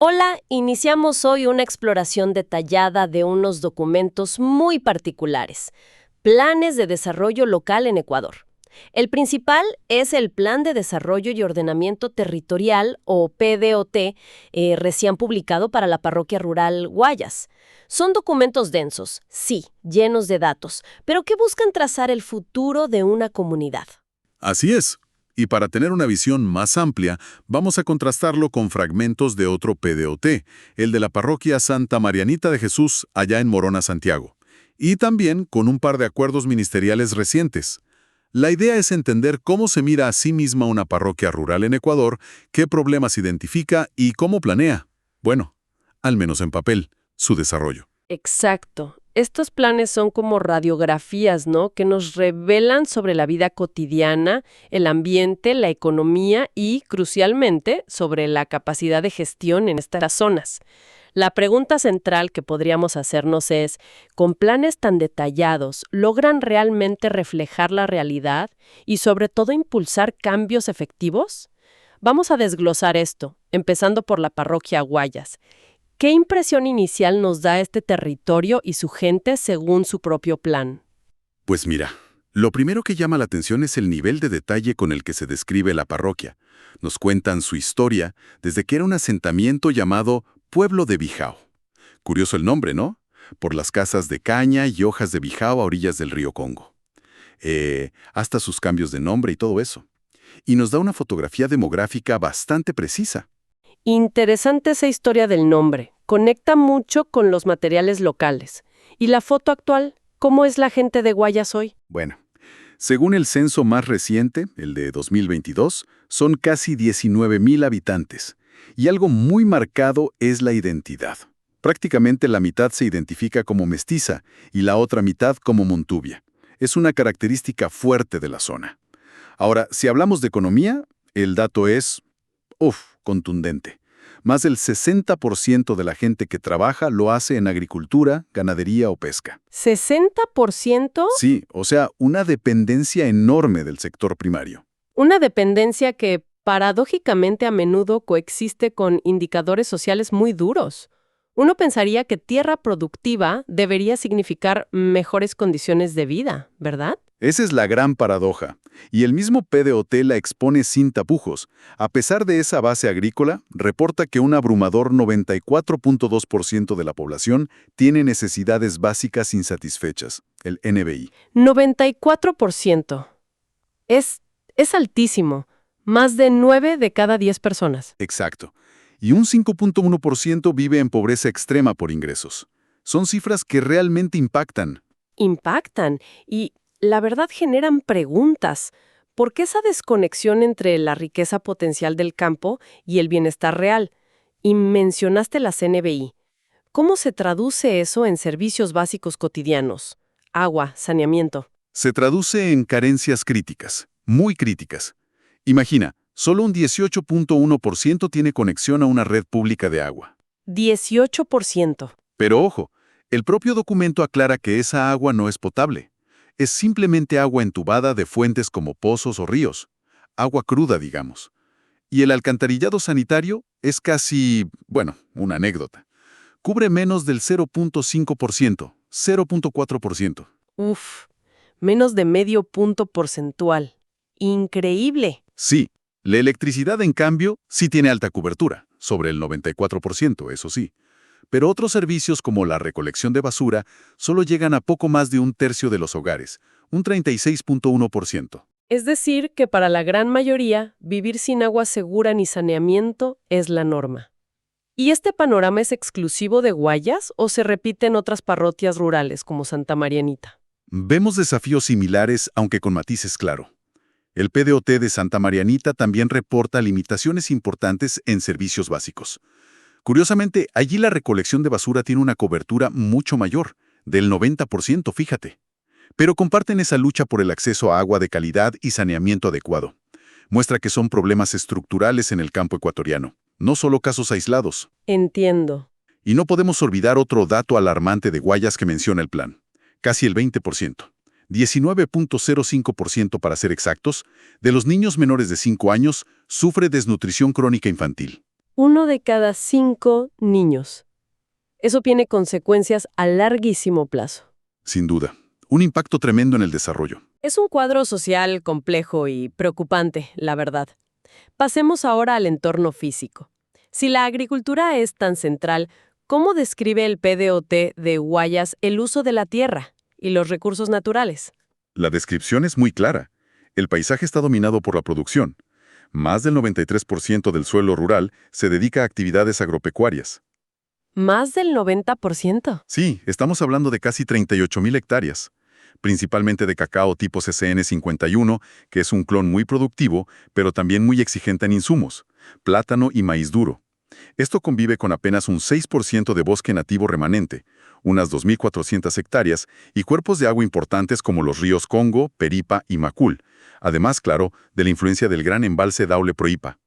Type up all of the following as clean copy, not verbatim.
Hola, iniciamos hoy una exploración detallada de unos documentos muy particulares, planes de desarrollo local en Ecuador. El principal es el Plan de Desarrollo y Ordenamiento Territorial, o PDOT, recién publicado para la parroquia rural Guayas. Son documentos densos, sí, llenos de datos, pero que buscan trazar el futuro de una comunidad. Así es. Y para tener una visión más amplia, vamos a contrastarlo con fragmentos de otro PDOT, el de la parroquia Santa Marianita de Jesús, allá en Morona, Santiago. Y también con un par de acuerdos ministeriales recientes. La idea es entender cómo se mira a sí misma una parroquia rural en Ecuador, qué problemas identifica y cómo planea. Bueno, al menos en papel, su desarrollo. Exacto. Estos planes son como radiografías, ¿no? Que nos revelan sobre la vida cotidiana, el ambiente, la economía y, crucialmente, sobre la capacidad de gestión en estas zonas. La pregunta central que podríamos hacernos es, ¿con planes tan detallados logran realmente reflejar la realidad y, sobre todo, impulsar cambios efectivos? Vamos a desglosar esto, empezando por la parroquia Guayas. ¿Qué impresión inicial nos da este territorio y su gente según su propio plan? Pues mira, lo primero que llama la atención es el nivel de detalle con el que se describe la parroquia. Nos cuentan su historia desde que era un asentamiento llamado Pueblo de Bijao. Curioso el nombre, ¿no? Por las casas de caña y hojas de bijao a orillas del río Congo. Hasta sus cambios de nombre y todo eso. Y nos da una fotografía demográfica bastante precisa. Interesante esa historia del nombre. Conecta mucho con los materiales locales. ¿Y la foto actual? ¿Cómo es la gente de Guayas hoy? Bueno, según el censo más reciente, el de 2022, son casi 19,000 habitantes. Y algo muy marcado es la identidad. Prácticamente la mitad se identifica como mestiza y la otra mitad como montubia. Es una característica fuerte de la zona. Ahora, si hablamos de economía, el dato es, contundente. Más del 60% de la gente que trabaja lo hace en agricultura, ganadería o pesca. ¿60%? Sí, o sea, una dependencia enorme del sector primario. Una dependencia que, paradójicamente, a menudo coexiste con indicadores sociales muy duros. Uno pensaría que tierra productiva debería significar mejores condiciones de vida, ¿verdad? Esa es la gran paradoja, y el mismo PDOT la expone sin tapujos. A pesar de esa base agrícola, reporta que un abrumador 94.2% de la población tiene necesidades básicas insatisfechas, el NBI. 94%. Es altísimo. Más de 9 de cada 10 personas. Exacto. Y un 5.1% vive en pobreza extrema por ingresos. Son cifras que realmente impactan. Impactan y, la verdad, generan preguntas. ¿Por qué esa desconexión entre la riqueza potencial del campo y el bienestar real? Y mencionaste las NBI. ¿Cómo se traduce eso en servicios básicos cotidianos? Agua, saneamiento. Se traduce en carencias críticas, muy críticas. Imagina, solo un 18.1% tiene conexión a una red pública de agua. 18%. Pero ojo, el propio documento aclara que esa agua no es potable. Es simplemente agua entubada de fuentes como pozos o ríos. Agua cruda, digamos. Y el alcantarillado sanitario es casi, una anécdota. Cubre menos del 0.5%, 0.4%. Uf, menos de medio punto porcentual. Increíble. Sí, la electricidad, en cambio, sí tiene alta cobertura, sobre el 94%, eso sí. Pero otros servicios como la recolección de basura solo llegan a poco más de un tercio de los hogares, un 36.1%. Es decir, que para la gran mayoría, vivir sin agua segura ni saneamiento es la norma. ¿Y este panorama es exclusivo de Guayas o se repite en otras parroquias rurales como Santa Marianita? Vemos desafíos similares, aunque con matices claro. El PDOT de Santa Marianita también reporta limitaciones importantes en servicios básicos. Curiosamente, allí la recolección de basura tiene una cobertura mucho mayor, del 90%, fíjate. Pero comparten esa lucha por el acceso a agua de calidad y saneamiento adecuado. Muestra que son problemas estructurales en el campo ecuatoriano, no solo casos aislados. Entiendo. Y no podemos olvidar otro dato alarmante de Guayas que menciona el plan. Casi el 20%, 19.05% para ser exactos, de los niños menores de 5 años sufre desnutrición crónica infantil. 1 de cada 5 niños. Eso tiene consecuencias a larguísimo plazo. Sin duda. Un impacto tremendo en el desarrollo. Es un cuadro social complejo y preocupante, la verdad. Pasemos ahora al entorno físico. Si la agricultura es tan central, ¿cómo describe el PDOT de Guayas el uso de la tierra y los recursos naturales? La descripción es muy clara. El paisaje está dominado por la producción. Más del 93% del suelo rural se dedica a actividades agropecuarias. ¿Más del 90%? Sí, estamos hablando de casi 38.000 hectáreas, principalmente de cacao tipo CCN51, que es un clon muy productivo, pero también muy exigente en insumos, plátano y maíz duro. Esto convive con apenas un 6% de bosque nativo remanente, unas 2.400 hectáreas y cuerpos de agua importantes como los ríos Congo, Peripa y Macul, además, claro, de la influencia del gran embalse Daule-Proipa.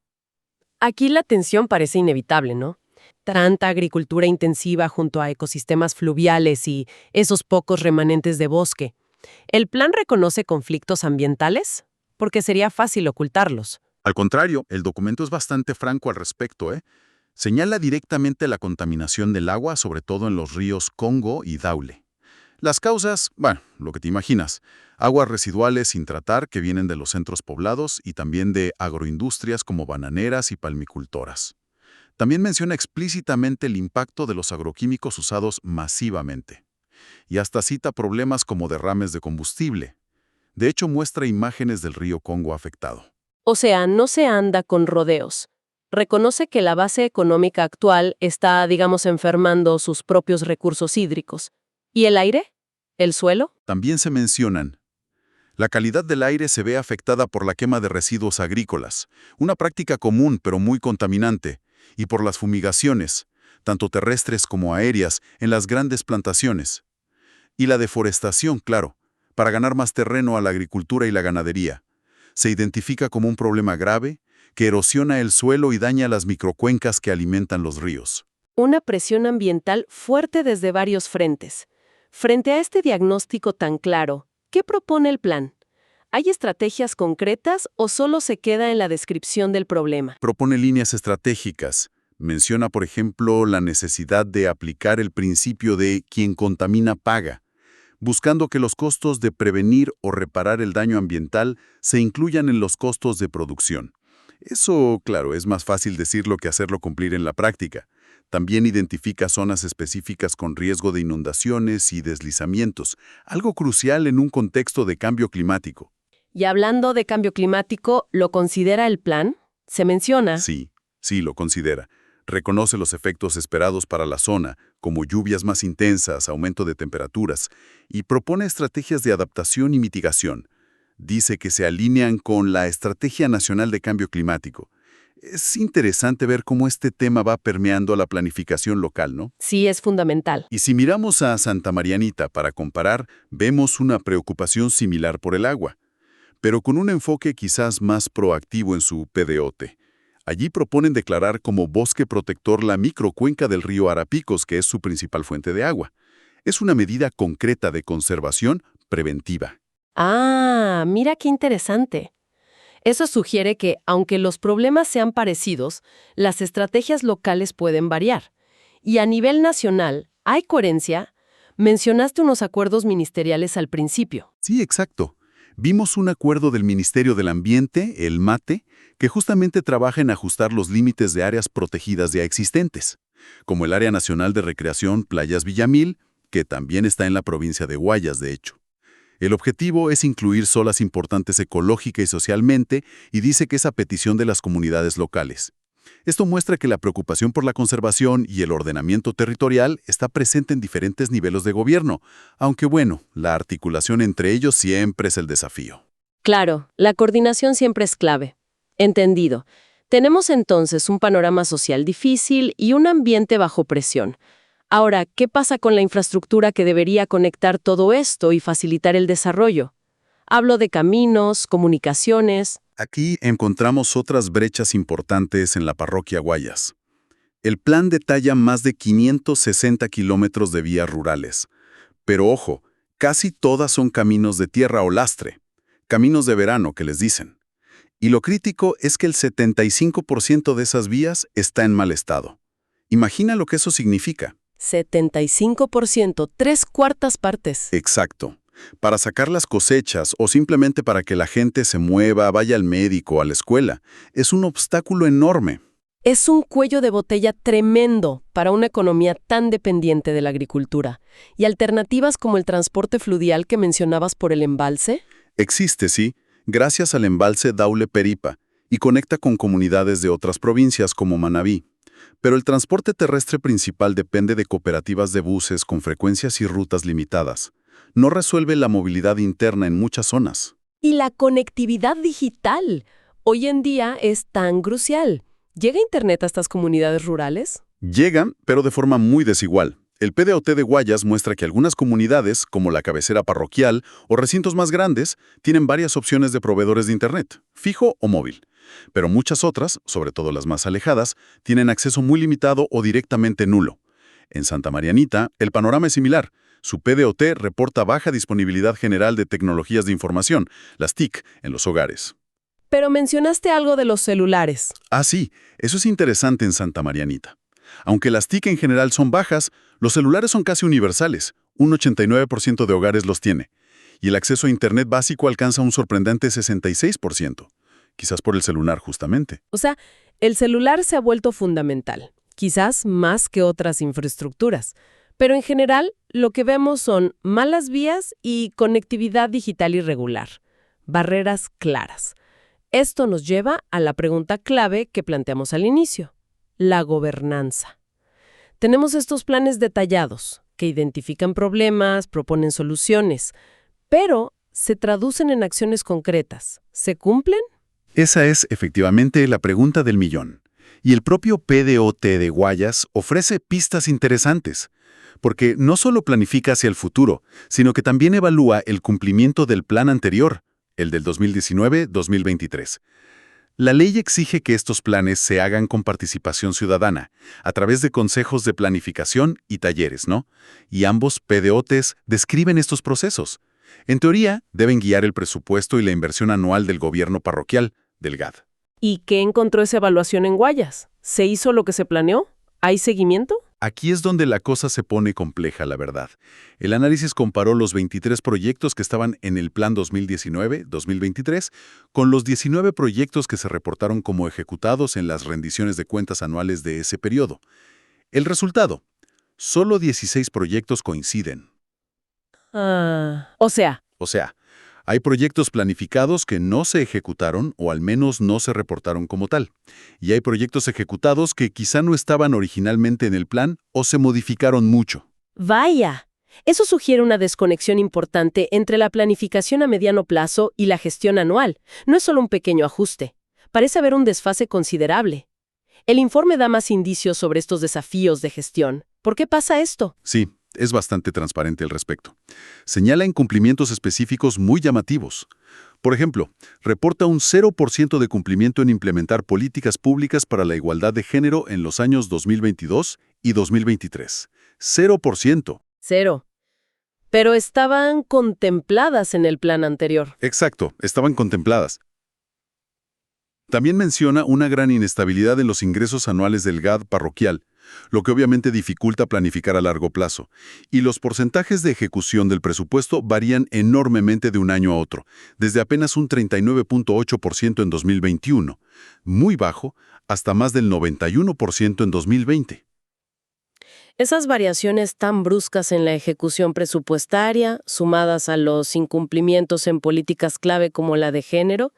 Aquí la tensión parece inevitable, ¿no? Tanta agricultura intensiva junto a ecosistemas fluviales y esos pocos remanentes de bosque. ¿El plan reconoce conflictos ambientales? Porque sería fácil ocultarlos. Al contrario, el documento es bastante franco al respecto, ¿eh? Señala directamente la contaminación del agua, sobre todo en los ríos Congo y Daule. Las causas, bueno, lo que te imaginas, aguas residuales sin tratar que vienen de los centros poblados y también de agroindustrias como bananeras y palmicultoras. También menciona explícitamente el impacto de los agroquímicos usados masivamente. Y hasta cita problemas como derrames de combustible. De hecho, muestra imágenes del río Congo afectado. O sea, no se anda con rodeos. Reconoce que la base económica actual está, digamos, enfermando sus propios recursos hídricos. ¿Y el aire? ¿El suelo? También se mencionan. La calidad del aire se ve afectada por la quema de residuos agrícolas, una práctica común pero muy contaminante, y por las fumigaciones, tanto terrestres como aéreas, en las grandes plantaciones. Y la deforestación, claro, para ganar más terreno a la agricultura y la ganadería. Se identifica como un problema grave que erosiona el suelo y daña las microcuencas que alimentan los ríos. Una presión ambiental fuerte desde varios frentes. Frente a este diagnóstico tan claro, ¿qué propone el plan? ¿Hay estrategias concretas o solo se queda en la descripción del problema? Propone líneas estratégicas. Menciona, por ejemplo, la necesidad de aplicar el principio de quien contamina paga, buscando que los costos de prevenir o reparar el daño ambiental se incluyan en los costos de producción. Eso, claro, es más fácil decirlo que hacerlo cumplir en la práctica. También identifica zonas específicas con riesgo de inundaciones y deslizamientos, algo crucial en un contexto de cambio climático. Y hablando de cambio climático, ¿lo considera el plan? Se menciona. Sí, lo considera. Reconoce los efectos esperados para la zona, como lluvias más intensas, aumento de temperaturas, y propone estrategias de adaptación y mitigación. Dice que se alinean con la Estrategia Nacional de Cambio Climático. Es interesante ver cómo este tema va permeando a la planificación local, ¿no? Sí, es fundamental. Y si miramos a Santa Marianita para comparar, vemos una preocupación similar por el agua, pero con un enfoque quizás más proactivo en su PDOT. Allí proponen declarar como bosque protector la microcuenca del río Arapicos, que es su principal fuente de agua. Es una medida concreta de conservación preventiva. Ah, mira qué interesante. Eso sugiere que, aunque los problemas sean parecidos, las estrategias locales pueden variar. Y a nivel nacional, ¿hay coherencia? Mencionaste unos acuerdos ministeriales al principio. Sí, exacto. Vimos un acuerdo del Ministerio del Ambiente, el MATE, que justamente trabaja en ajustar los límites de áreas protegidas ya existentes, como el Área Nacional de Recreación Playas Villamil, que también está en la provincia de Guayas, de hecho. El objetivo es incluir zonas importantes ecológica y socialmente y dice que es a petición de las comunidades locales. Esto muestra que la preocupación por la conservación y el ordenamiento territorial está presente en diferentes niveles de gobierno, aunque bueno, la articulación entre ellos siempre es el desafío. Claro, la coordinación siempre es clave. Entendido. Tenemos entonces un panorama social difícil y un ambiente bajo presión. Ahora, ¿qué pasa con la infraestructura que debería conectar todo esto y facilitar el desarrollo? Hablo de caminos, comunicaciones. Aquí encontramos otras brechas importantes en la parroquia Guayas. El plan detalla más de 560 kilómetros de vías rurales. Pero ojo, casi todas son caminos de tierra o lastre, caminos de verano que les dicen. Y lo crítico es que el 75% de esas vías está en mal estado. Imagina lo que eso significa. 75%, 3/4 partes. Exacto. Para sacar las cosechas o simplemente para que la gente se mueva, vaya al médico, a la escuela, es un obstáculo enorme. Es un cuello de botella tremendo para una economía tan dependiente de la agricultura. ¿Y alternativas como el transporte fluvial que mencionabas por el embalse? Existe, sí, gracias al embalse Daule-Peripa, y conecta con comunidades de otras provincias como Manabí. Pero el transporte terrestre principal depende de cooperativas de buses con frecuencias y rutas limitadas. No resuelve la movilidad interna en muchas zonas. Y la conectividad digital. Hoy en día es tan crucial. ¿Llega Internet a estas comunidades rurales? Llegan, pero de forma muy desigual. El PDOT de Guayas muestra que algunas comunidades, como la cabecera parroquial o recintos más grandes, tienen varias opciones de proveedores de Internet, fijo o móvil. Pero muchas otras, sobre todo las más alejadas, tienen acceso muy limitado o directamente nulo. En Santa Marianita, el panorama es similar. Su PDOT reporta baja disponibilidad general de tecnologías de información, las TIC, en los hogares. Pero mencionaste algo de los celulares. Ah, sí, eso es interesante en Santa Marianita. Aunque las TIC en general son bajas, los celulares son casi universales. Un 89% de hogares los tiene. Y el acceso a Internet básico alcanza un sorprendente 66%. Quizás por el celular, justamente. O sea, el celular se ha vuelto fundamental, quizás más que otras infraestructuras. Pero en general, lo que vemos son malas vías y conectividad digital irregular. Barreras claras. Esto nos lleva a la pregunta clave que planteamos al inicio: la gobernanza. Tenemos estos planes detallados, que identifican problemas, proponen soluciones, pero se traducen en acciones concretas. ¿Se cumplen? Esa es, efectivamente, la pregunta del millón. Y el propio PDOT de Guayas ofrece pistas interesantes, porque no solo planifica hacia el futuro, sino que también evalúa el cumplimiento del plan anterior, el del 2019-2023. La ley exige que estos planes se hagan con participación ciudadana, a través de consejos de planificación y talleres, ¿no? Y ambos PDOTs describen estos procesos. En teoría, deben guiar el presupuesto y la inversión anual del gobierno parroquial, del GAD. ¿Y qué encontró esa evaluación en Guayas? ¿Se hizo lo que se planeó? ¿Hay seguimiento? Aquí es donde la cosa se pone compleja, la verdad. El análisis comparó los 23 proyectos que estaban en el plan 2019-2023 con los 19 proyectos que se reportaron como ejecutados en las rendiciones de cuentas anuales de ese periodo. El resultado: solo 16 proyectos coinciden. O sea, O sea, hay proyectos planificados que no se ejecutaron o al menos no se reportaron como tal. Y hay proyectos ejecutados que quizá no estaban originalmente en el plan o se modificaron mucho. vaya. Eso sugiere una desconexión importante entre la planificación a mediano plazo y la gestión anual. No es solo un pequeño ajuste. Parece haber un desfase considerable. El informe da más indicios sobre estos desafíos de gestión. ¿Por qué pasa esto? Sí, es bastante transparente al respecto. Señala incumplimientos específicos muy llamativos. Por ejemplo, reporta un 0% de cumplimiento en implementar políticas públicas para la igualdad de género en los años 2022 y 2023. 0%. Cero. Pero estaban contempladas en el plan anterior. Exacto, estaban contempladas. También menciona una gran inestabilidad en los ingresos anuales del GAD parroquial, lo que obviamente dificulta planificar a largo plazo. Y los porcentajes de ejecución del presupuesto varían enormemente de un año a otro, desde apenas un 39.8% en 2021, muy bajo, hasta más del 91% en 2020. Esas variaciones tan bruscas en la ejecución presupuestaria, sumadas a los incumplimientos en políticas clave como la de género,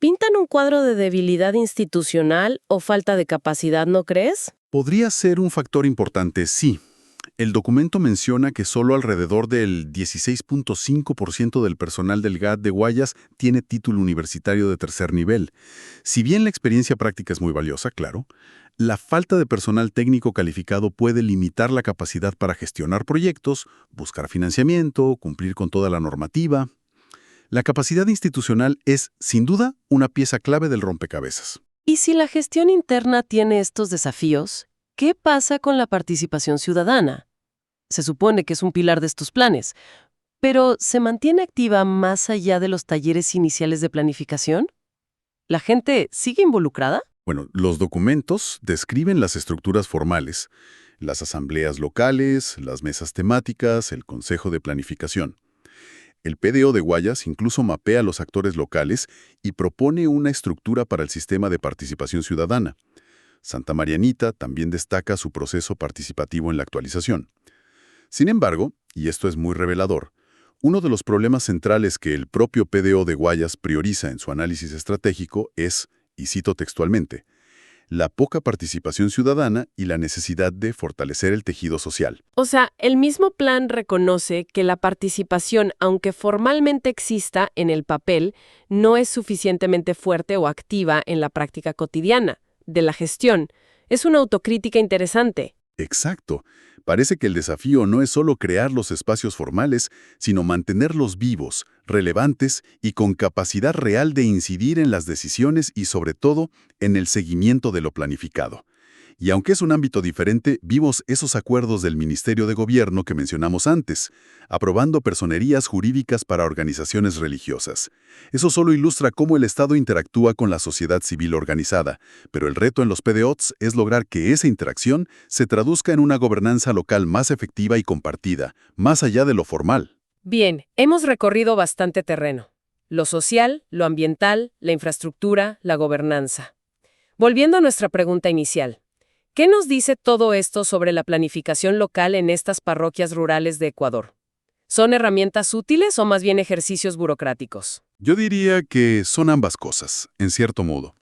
pintan un cuadro de debilidad institucional o falta de capacidad, ¿no crees? Podría ser un factor importante, sí. El documento menciona que solo alrededor del 16.5% del personal del GAD de Guayas tiene título universitario de tercer nivel. Si bien la experiencia práctica es muy valiosa, claro, la falta de personal técnico calificado puede limitar la capacidad para gestionar proyectos, buscar financiamiento, cumplir con toda la normativa. La capacidad institucional es, sin duda, una pieza clave del rompecabezas. Y si la gestión interna tiene estos desafíos, ¿qué pasa con la participación ciudadana? Se supone que es un pilar de estos planes, pero ¿se mantiene activa más allá de los talleres iniciales de planificación? ¿La gente sigue involucrada? Bueno, los documentos describen las estructuras formales, las asambleas locales, las mesas temáticas, el consejo de planificación. El PDO de Guayas incluso mapea a los actores locales y propone una estructura para el sistema de participación ciudadana. Santa Marianita también destaca su proceso participativo en la actualización. Sin embargo, y esto es muy revelador, uno de los problemas centrales que el propio PDO de Guayas prioriza en su análisis estratégico es, y cito textualmente, la poca participación ciudadana y la necesidad de fortalecer el tejido social. O sea, el mismo plan reconoce que la participación, aunque formalmente exista en el papel, no es suficientemente fuerte o activa en la práctica cotidiana de la gestión. Es una autocrítica interesante. Exacto. Parece que el desafío no es solo crear los espacios formales, sino mantenerlos vivos, relevantes y con capacidad real de incidir en las decisiones y, sobre todo, en el seguimiento de lo planificado. Y aunque es un ámbito diferente, vimos esos acuerdos del Ministerio de Gobierno que mencionamos antes, aprobando personerías jurídicas para organizaciones religiosas. Eso solo ilustra cómo el Estado interactúa con la sociedad civil organizada, pero el reto en los PDOTs es lograr que esa interacción se traduzca en una gobernanza local más efectiva y compartida, más allá de lo formal. Bien, hemos recorrido bastante terreno. Lo social, lo ambiental, la infraestructura, la gobernanza. Volviendo a nuestra pregunta inicial. ¿Qué nos dice todo esto sobre la planificación local en estas parroquias rurales de Ecuador? ¿Son herramientas útiles o más bien ejercicios burocráticos? Yo diría que son ambas cosas, en cierto modo.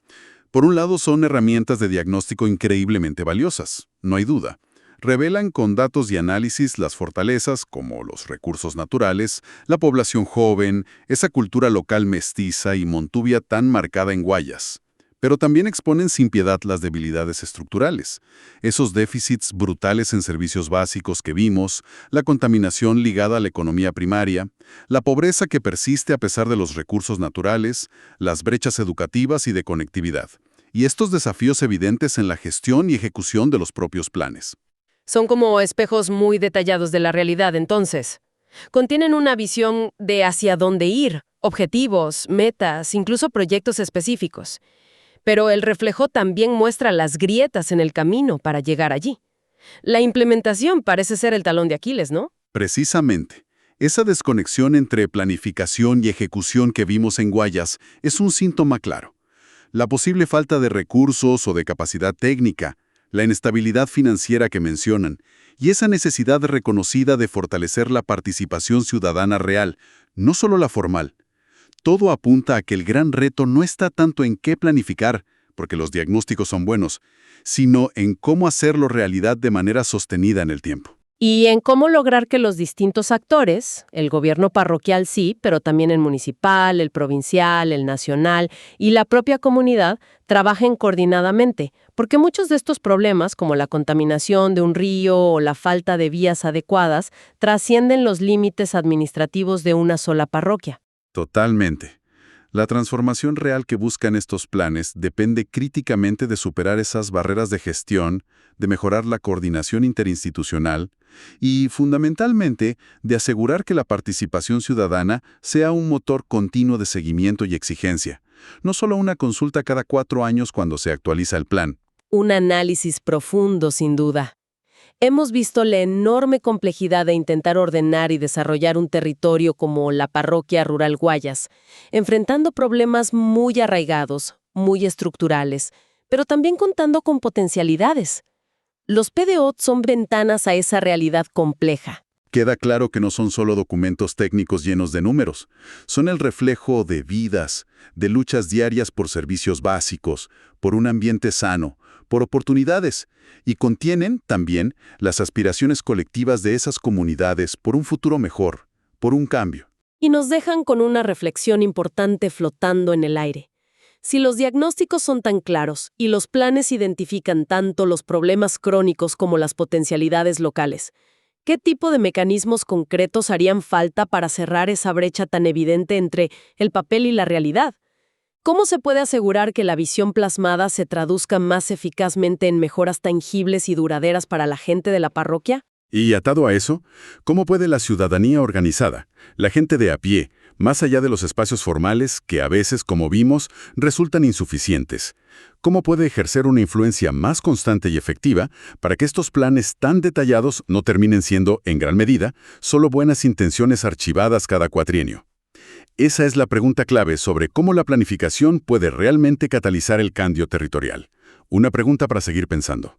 Por un lado, son herramientas de diagnóstico increíblemente valiosas, no hay duda. Revelan con datos y análisis las fortalezas, como los recursos naturales, la población joven, esa cultura local mestiza y montuvia tan marcada en Guayas. Pero también exponen sin piedad las debilidades estructurales, esos déficits brutales en servicios básicos que vimos, la contaminación ligada a la economía primaria, la pobreza que persiste a pesar de los recursos naturales, las brechas educativas y de conectividad, y estos desafíos evidentes en la gestión y ejecución de los propios planes. Son como espejos muy detallados de la realidad, entonces. Contienen una visión de hacia dónde ir, objetivos, metas, incluso proyectos específicos. Pero el reflejo también muestra las grietas en el camino para llegar allí. La implementación parece ser el talón de Aquiles, ¿no? Precisamente. Esa desconexión entre planificación y ejecución que vimos en Guayas es un síntoma claro. La posible falta de recursos o de capacidad técnica, la inestabilidad financiera que mencionan, y esa necesidad reconocida de fortalecer la participación ciudadana real, no solo la formal. Todo apunta a que el gran reto no está tanto en qué planificar, porque los diagnósticos son buenos, sino en cómo hacerlo realidad de manera sostenida en el tiempo. Y en cómo lograr que los distintos actores, el gobierno parroquial sí, pero también el municipal, el provincial, el nacional y la propia comunidad, trabajen coordinadamente, porque muchos de estos problemas, como la contaminación de un río o la falta de vías adecuadas, trascienden los límites administrativos de una sola parroquia. Totalmente. La transformación real que buscan estos planes depende críticamente de superar esas barreras de gestión, de mejorar la coordinación interinstitucional y, fundamentalmente, de asegurar que la participación ciudadana sea un motor continuo de seguimiento y exigencia, no solo una consulta cada 4 años cuando se actualiza el plan. Un análisis profundo, sin duda. Hemos visto la enorme complejidad de intentar ordenar y desarrollar un territorio como la parroquia rural Guayas, enfrentando problemas muy arraigados, muy estructurales, pero también contando con potencialidades. Los PDO son ventanas a esa realidad compleja. Queda claro que no son solo documentos técnicos llenos de números, son el reflejo de vidas, de luchas diarias por servicios básicos, por un ambiente sano, por oportunidades, y contienen también las aspiraciones colectivas de esas comunidades por un futuro mejor, por un cambio. Y nos dejan con una reflexión importante flotando en el aire. Si los diagnósticos son tan claros y los planes identifican tanto los problemas crónicos como las potencialidades locales, ¿qué tipo de mecanismos concretos harían falta para cerrar esa brecha tan evidente entre el papel y la realidad? ¿Cómo se puede asegurar que la visión plasmada se traduzca más eficazmente en mejoras tangibles y duraderas para la gente de la parroquia? Y atado a eso, ¿cómo puede la ciudadanía organizada, la gente de a pie, Más allá de los espacios formales, que a veces, como vimos, resultan insuficientes, ¿cómo puede ejercer una influencia más constante y efectiva para que estos planes tan detallados no terminen siendo, en gran medida, solo buenas intenciones archivadas cada cuatrienio? Esa es la pregunta clave sobre cómo la planificación puede realmente catalizar el cambio territorial. Una pregunta para seguir pensando.